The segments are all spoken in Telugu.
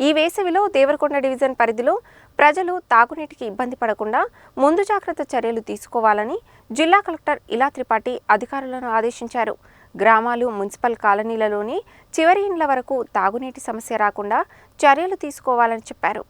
ఈ వేసవిలో దేవరకొండ డివిజన్ పరిధిలో ప్రజలు తాగునీటికి ఇబ్బంది పడకుండా ముందు జాగ్రత్త చర్యలు తీసుకోవాలని జిల్లా కలెక్టర్ ఇలా త్రిపాఠి అధికారులను ఆదేశించారు. గ్రామాలు, మున్సిపల్ కాలనీలలోని చివరి ఇండ్ల వరకు తాగునీటి సమస్య రాకుండా చర్యలు తీసుకోవాలని చెప్పారు.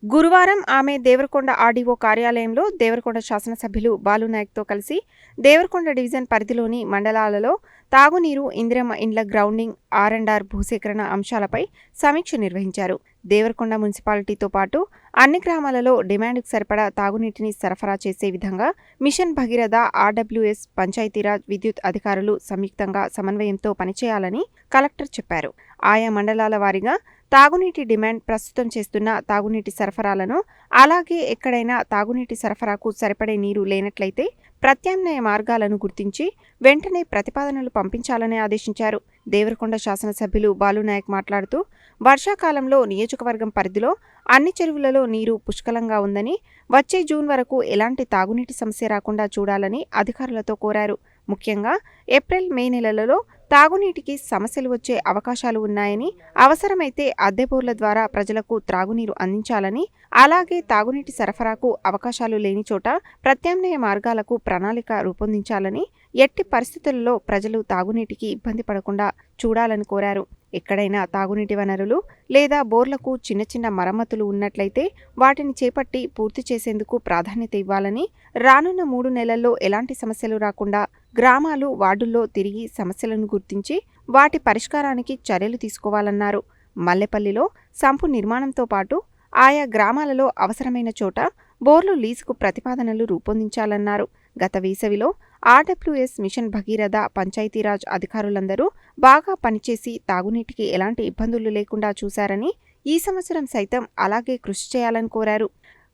గురువారం ఆమె దేవరకొండ ఆర్డీఓ కార్యాలయంలో దేవరకొండ శాసనసభ్యులు బాలునాయక్తో కలిసి దేవరకొండ డివిజన్ పరిధిలోని మండలాలలో తాగునీరు, ఇందిరమ్మ ఇండ్ల గ్రౌండింగ్, ఆర్&ఆర్ భూసేకరణ అంశాలపై సమీక్ష నిర్వహించారు. దేవరకొండ మున్సిపాలిటీతో పాటు అన్ని గ్రామాలలో డిమాండ్కు సరిపడా తాగునీటిని సరఫరా చేసే విధంగా మిషన్ భగీరథ, ఆర్డబ్ల్యూఎస్, పంచాయతీరాజ్, విద్యుత్ అధికారులు సంయుక్తంగా సమన్వయంతో పనిచేయాలని కలెక్టర్ చెప్పారు. ఆయా మండలాల వారీగా తాగునీటి డిమాండ్, ప్రస్తుతం చేస్తున్న తాగునీటి సరఫరాలను, అలాగే ఎక్కడైనా తాగునీటి సరఫరాకు సరిపడే నీరు లేనట్లయితే ప్రత్యామ్నాయ మార్గాలను గుర్తించి వెంటనే ప్రతిపాదనలు పంపించాలని ఆదేశించారు. దేవరకొండ శాసనసభ్యులు బాలునాయక్ మాట్లాడుతూ, వర్షాకాలంలో నియోజకవర్గం పరిధిలో అన్ని చెరువులలో నీరు పుష్కలంగా ఉందని, వచ్చే జూన్ వరకు ఎలాంటి తాగునీటి సమస్య రాకుండా చూడాలని అధికారులతో కోరారు. ముఖ్యంగా ఏప్రిల్, మే నెలలలో తాగునీటికి సమస్యలు వచ్చే అవకాశాలు ఉన్నాయని, అవసరమైతే అద్దె బోర్ల ద్వారా ప్రజలకు త్రాగునీరు అందించాలని, అలాగే తాగునీటి సరఫరాకు అవకాశాలు లేని చోట ప్రత్యామ్నాయ మార్గాలకు ప్రణాళిక రూపొందించాలని, ఎట్టి పరిస్థితులలో ప్రజలు తాగునీటికి ఇబ్బంది పడకుండా చూడాలని కోరారు. ఎక్కడైనా తాగునీటి వనరులు లేదా బోర్లకు చిన్న చిన్న మరమ్మతులు ఉన్నట్లయితే వాటిని చేపట్టి పూర్తి చేసేందుకు ప్రాధాన్యత ఇవ్వాలని, రానున్న 3 నెలల్లో ఎలాంటి సమస్యలు రాకుండా గ్రామాలు, వార్డుల్లో తిరిగి సమస్యలను గుర్తించి వాటి పరిష్కారానికి చర్యలు తీసుకోవాలన్నారు. మల్లెపల్లిలో సంపు నిర్మాణంతో పాటు ఆయా గ్రామాలలో అవసరమైన చోట బోర్లు లీజుకు ప్రతిపాదనలు రూపొందించాలన్నారు. గత వేసవిలో ఆర్డబ్ల్యూఎస్, మిషన్ భగీరథ, పంచాయతీరాజ్ అధికారులందరూ బాగా పనిచేసి తాగునీటికి ఎలాంటి ఇబ్బందులు లేకుండా చూశారని, ఈ సంవత్సరం సైతం అలాగే కృషి చేయాలని కోరారు.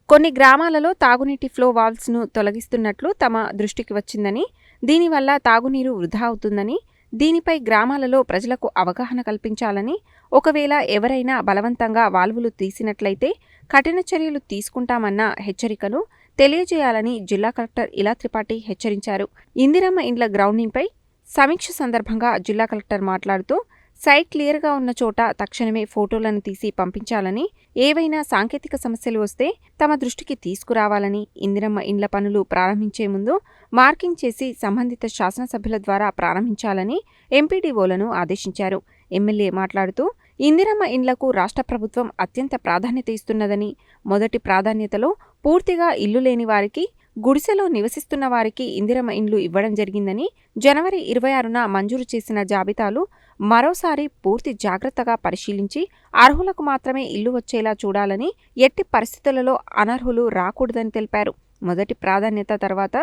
కొన్ని గ్రామాలలో తాగునీటి ఫ్లో వాల్వ్స్ను తొలగిస్తున్నట్లు తమ దృష్టికి వచ్చిందని, దీనివల్ల తాగునీరు వృధా అవుతుందని, దీనిపై గ్రామాలలో ప్రజలకు అవగాహన కల్పించాలని, ఒకవేళ ఎవరైనా బలవంతంగా వాల్వులు తీసినట్లయితే కఠిన చర్యలు తీసుకుంటామన్న హెచ్చరికను తెలియజేయాలని జిల్లా కలెక్టర్ ఇలా త్రిపాఠి హెచ్చరించారు. ఇందిరమ్మ ఇండ్ల గ్రౌండింగ్పై సమీక్ష సందర్భంగా జిల్లా కలెక్టర్ మాట్లాడుతూ, సైట్ క్లియర్గా ఉన్న చోట తక్షణమే ఫోటోలను తీసి పంపించాలని, ఏవైనా సాంకేతిక సమస్యలు వస్తే తమ దృష్టికి తీసుకురావాలని, ఇందిరమ్మ ఇండ్ల పనులు ప్రారంభించే ముందు మార్కింగ్ చేసి సంబంధిత శాసనసభ్యుల ద్వారా ప్రారంభించాలని ఎంపీడీఓలను ఆదేశించారు. ఎమ్మెల్యే మాట్లాడుతూ, ఇందిరమ్మ ఇండ్లకు రాష్ట్ర ప్రభుత్వం అత్యంత ప్రాధాన్యత ఇస్తున్నదని, మొదటి ప్రాధాన్యతలో పూర్తిగా ఇల్లు లేని వారికి, గుడిసెలో నివసిస్తున్న వారికి ఇందిరమ్మ ఇండ్లు ఇవ్వడం జరిగిందని, జనవరి 26న మంజూరు చేసిన జాబితాలు మరోసారి పూర్తి జాగ్రత్తగా పరిశీలించి అర్హులకు మాత్రమే ఇల్లు వచ్చేలా చూడాలని, ఎట్టి పరిస్థితులలో అనర్హులు రాకూడదని తెలిపారు. మొదటి ప్రాధాన్యత తర్వాత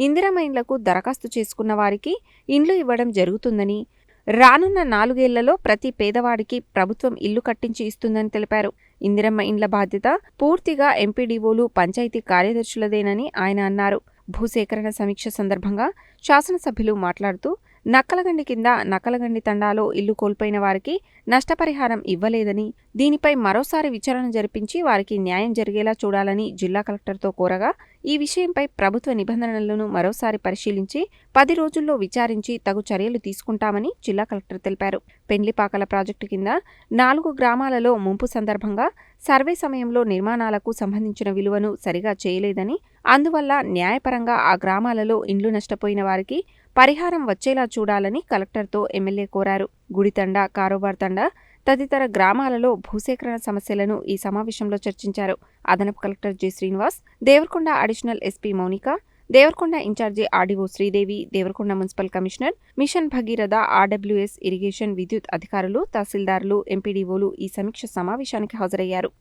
ఇందిరమ్మ ఇండ్లకు దరఖాస్తు చేసుకున్న వారికి ఇండ్లు ఇవ్వడం జరుగుతుందని, రానున్న 4 ఏళ్లలో ప్రతి పేదవాడికి ప్రభుత్వం ఇల్లు కట్టించి ఇస్తుందని తెలిపారు. ఇందిరమ్మ ఇండ్ల బాధ్యత పూర్తిగా ఎంపీడీఓలు, పంచాయతీ కార్యదర్శులదేనని ఆయన అన్నారు. భూసేకరణ సమీక్ష సందర్భంగా శాసనసభ్యులు మాట్లాడుతూ, నక్కలగండి కింద నక్కలగండి తండాలో ఇల్లు కోల్పోయిన వారికి నష్టపరిహారం ఇవ్వలేదని, దీనిపై మరోసారి విచారణ జరిపించి వారికి న్యాయం జరిగేలా చూడాలని జిల్లా కలెక్టర్తో కోరగా, ఈ విషయంపై ప్రభుత్వ నిబంధనలను మరోసారి పరిశీలించి 10 రోజుల్లో విచారించి తగు చర్యలు తీసుకుంటామని జిల్లా కలెక్టర్ తెలిపారు. పెండ్లిపాకల ప్రాజెక్టు కింద 4 గ్రామాలలో ముంపు సందర్భంగా సర్వే సమయంలో నిర్మాణాలకు సంబంధించిన విలువను సరిగా చేయలేదని, అందువల్ల న్యాయపరంగా ఆ గ్రామాలలో ఇండ్లు నష్టపోయిన వారికి పరిహారం వచ్చేలా చూడాలని కలెక్టర్తో ఎమ్మెల్యే కోరారు. గుడితండ, కారోబార్ తండ తదితర గ్రామాలలో భూసేకరణ సమస్యలను ఈ సమావేశంలో చర్చించారు. అదనపు collector J. Srinivas, Devarakonda additional SP Mounika, Devarakonda in charge RDO Sridevi, Devarakonda municipal commissioner, mission Bhagiratha, RWS, irrigation, విద్యుత్ అధికారులు, తహసీల్దార్లు, ఎంపీడీఓలు ఈ సమీక్ష సమావేశానికి హాజరయ్యారు.